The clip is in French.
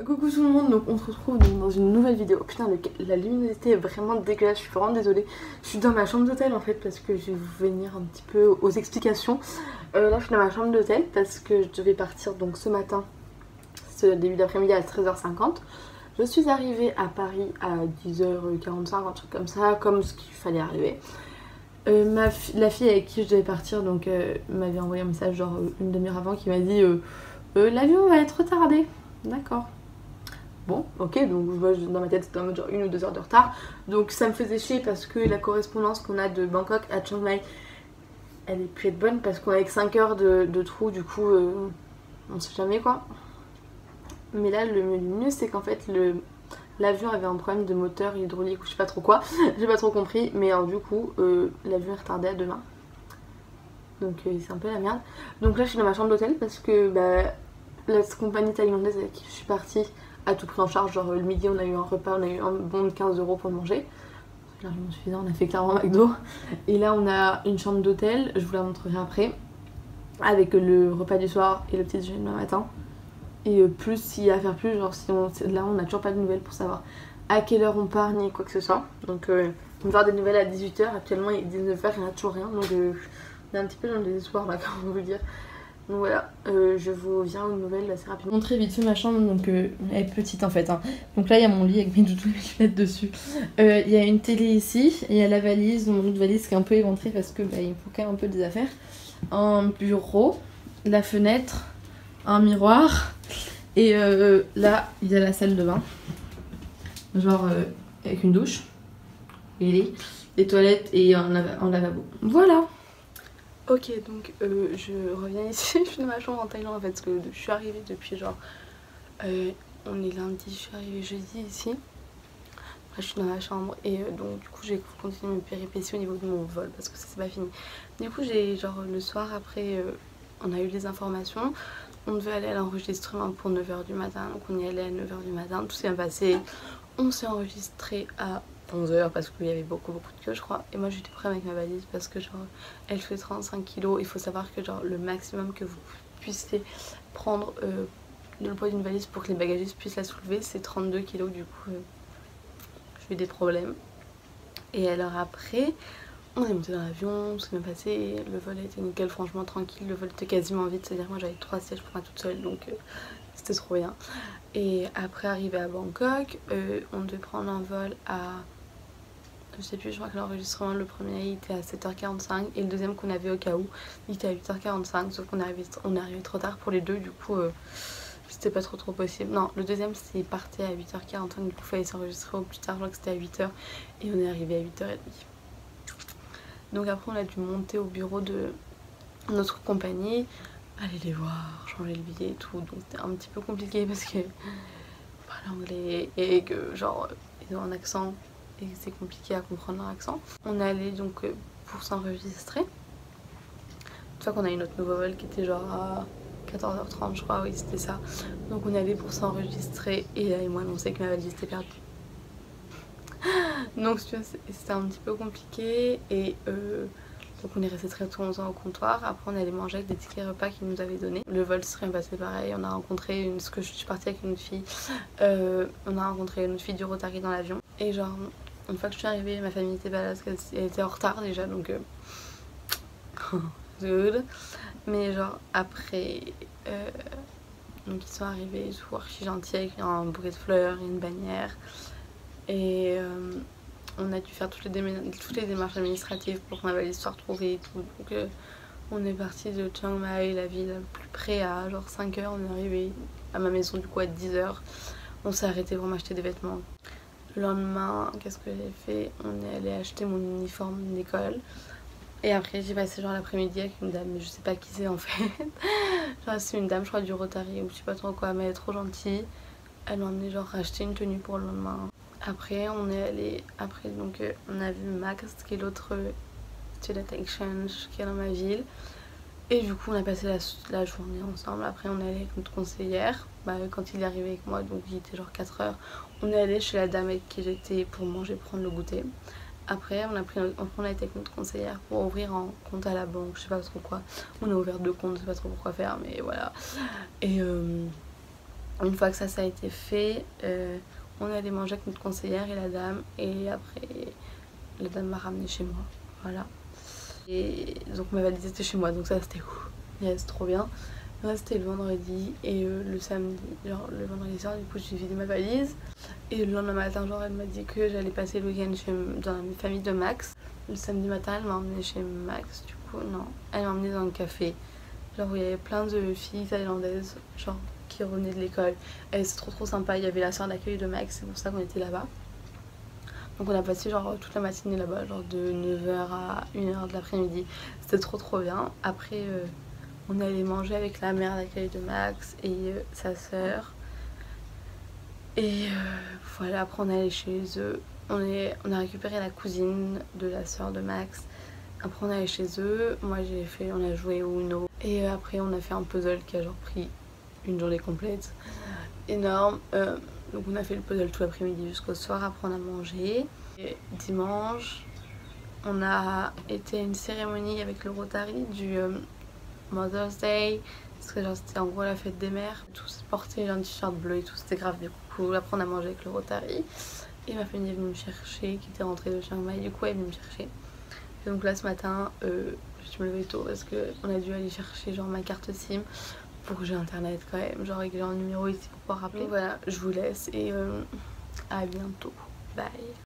Coucou tout le monde, donc on se retrouve dans une nouvelle vidéo. Putain, la luminosité est vraiment dégueulasse, je suis vraiment désolée. Je suis dans ma chambre d'hôtel en fait parce que je vais vous venir un petit peu aux explications. Là je suis dans ma chambre d'hôtel parce que je devais partir donc ce matin, ce début d'après-midi à 13h50. Je suis arrivée à Paris à 10h45, un truc comme ça, comme ce qu'il fallait arriver. La fille avec qui je devais partir donc m'avait envoyé un message genre une demi-heure avant qui m'a dit l'avion va être retardé. D'accord. Bon, ok, donc moi, dans ma tête c'était en mode genre 1 ou 2 heures de retard. Donc ça me faisait chier parce que la correspondance qu'on a de Bangkok à Chiang Mai, elle est plus être bonne parce qu'on a que 5 heures de trou, du coup on sait jamais quoi. Mais là le mieux c'est qu'en fait l'avion avait un problème de moteur hydraulique ou je sais pas trop quoi, j'ai pas trop compris, mais alors du coup l'avion est retardé à demain. Donc c'est un peu la merde. Donc là je suis dans ma chambre d'hôtel parce que la compagnie thaïlandaise avec qui je suis partie a tout pris en charge. Genre le midi on a eu un repas, on a eu un bon de 15 € pour manger. C'est largement suffisant, on a fait clairement McDo. Et là on a une chambre d'hôtel, je vous la montrerai après, avec le repas du soir et le petit déjeuner demain matin. Et plus s'il y a à faire plus, genre si là on n'a toujours pas de nouvelles pour savoir à quelle heure on part ni quoi que ce soit. Donc on va avoir des nouvelles à 18h, actuellement il est 19h, il n'y a toujours rien. Donc on est un petit peu dans le désespoir là, comment vous dire. Donc voilà, je vous viens aux nouvelles assez rapidement. Montrer vite fait ma chambre, donc elle est petite en fait. Hein. Donc là il y a mon lit avec mes doudous et mes lunettes dessus. Il y a une télé ici, et il y a la valise, mon autre valise qui est un peu éventrée parce que il me faut quand même un peu des affaires. Un bureau, la fenêtre, un miroir, et là il y a la salle de bain. Genre avec une douche, et les toilettes et un lavabo. Voilà. Ok, donc je reviens ici, je suis dans ma chambre en Thaïlande en fait, parce que je suis arrivée depuis genre, on est lundi, je suis arrivée jeudi ici. Après je suis dans ma chambre et donc du coup j'ai continué mes péripéties au niveau de mon vol parce que ça c'est pas fini. Du coup j'ai genre le soir après, on a eu des informations, on devait aller à l'enregistrement pour 9h du matin, donc on y allait à 9h du matin, tout s'est bien passé. On s'est enregistré à 11h parce qu'il y avait beaucoup de queue je crois, et moi j'étais prête avec ma valise parce que genre elle fait 35 kg. Il faut savoir que genre le maximum que vous puissiez prendre le poids d'une valise pour que les bagagistes puissent la soulever c'est 32 kg. Du coup j'ai eu des problèmes, et alors après on est monté dans l'avion, c'est bien passé, le vol était nickel, franchement tranquille, le vol était quasiment vide, c'est à dire que moi j'avais 3 sièges pour moi toute seule, donc c'était trop bien. Et après arrivé à Bangkok, on devait prendre un vol à, je sais plus, je crois que l'enregistrement, le premier il était à 7h45 et le deuxième qu'on avait au cas où il était à 8h45, sauf qu'on est arrivé trop tard pour les deux, du coup c'était pas trop possible. Non, le deuxième c'est partait à 8h45, du coup il fallait s'enregistrer au plus tard, je crois que c'était à 8h, et on est arrivé à 8h30. Donc après on a dû monter au bureau de notre compagnie, aller les voir, changer le billet et tout, donc c'était un petit peu compliqué parce que parle anglais et que genre ils ont un accent et c'est compliqué à comprendre leur accent. On est allé donc pour s'enregistrer. Une fois qu'on a eu notre nouveau vol qui était genre à 14h30 je crois, oui c'était ça. Donc on est allé pour s'enregistrer et là ils m'ont annoncé que ma valise était perdue. Donc c'était un petit peu compliqué et donc on est resté très longtemps au comptoir. Après on est allé manger avec des tickets repas qu'ils nous avaient donnés. Le vol serait passé pareil, on a rencontré parce que je suis partie avec une fille, on a rencontré une autre fille du Rotary dans l'avion. Et genre une fois que je suis arrivée, ma famille était pas là parce qu'elle était en retard déjà, donc good. Mais genre après donc ils sont arrivés, ils sont archi gentils avec un bouquet de fleurs et une bannière. Et on a dû faire toutes les démarches administratives pour que ma valise soit retrouvée et tout. Donc on est parti de Chiang Mai, la ville la plus près, à genre 5h. On est arrivé à ma maison du coup à 10h. On s'est arrêté pour m'acheter des vêtements. Le lendemain, qu'est-ce que j'ai fait? On est allé acheter mon uniforme d'école. Et après j'ai passé genre l'après-midi avec une dame, mais je sais pas qui c'est en fait. Genre c'est une dame je crois du Rotary ou je sais pas trop quoi, mais elle est trop gentille. Elle m'a emmené genre acheter une tenue pour le lendemain. Après on est allé, donc on a vu Max qui est l'autre student exchange qui est dans ma ville. Et du coup on a passé la journée ensemble. Après on est allé avec notre conseillère, quand il est arrivé avec moi, donc il était genre 4h. On est allé chez la dame avec qui j'étais pour manger, prendre le goûter. Après on a été avec notre conseillère pour ouvrir un compte à la banque, je sais pas trop quoi. On a ouvert 2 comptes, je sais pas trop pourquoi faire, mais voilà. Et Une fois que ça a été fait, on est allé manger avec notre conseillère et la dame. Et après, la dame m'a ramené chez moi. Voilà. Et donc ma valise était chez moi, donc ça c'était ouf. Yes, trop bien. Là c'était le vendredi et le samedi, genre le vendredi soir, du coup j'ai vidé ma valise. Et le lendemain matin, genre elle m'a dit que j'allais passer le week-end dans la famille de Max. Le samedi matin, elle m'a emmenée chez Max, du coup, non. Elle m'a emmenée dans un café, genre où il y avait plein de filles thaïlandaises, genre qui revenaient de l'école. Et c'est trop sympa, il y avait la soeur d'accueil de Max, c'est pour ça qu'on était là-bas. Donc on a passé genre toute la matinée là-bas, genre de 9h à 1h de l'après-midi. C'était trop bien. Après, on est allé manger avec la mère d'accueil de Max et sa soeur. Et voilà, après on est allé chez eux. On a récupéré la cousine de la soeur de Max. Après on est allé chez eux. Moi on a joué au Uno. Et après on a fait un puzzle qui a genre pris une journée complète. Énorme. Donc on a fait le puzzle tout l'après-midi jusqu'au soir. Après on a mangé. Et dimanche, on a été à une cérémonie avec le Rotary du Mother's Day. Parce que genre c'était en gros la fête des mères. Tous portaient un t-shirt bleu et tout, c'était grave du coup. Après on a mangé avec le Rotary. Et ma famille est venue me chercher, qui était rentrée de Chiang Mai, du coup elle est venue me chercher. Et donc là ce matin, je me levais tôt parce qu'on a dû aller chercher genre ma carte SIM pour que j'ai internet quand même, genre et que j'ai un numéro ici pour pouvoir rappeler. Donc voilà, je vous laisse et à bientôt. Bye.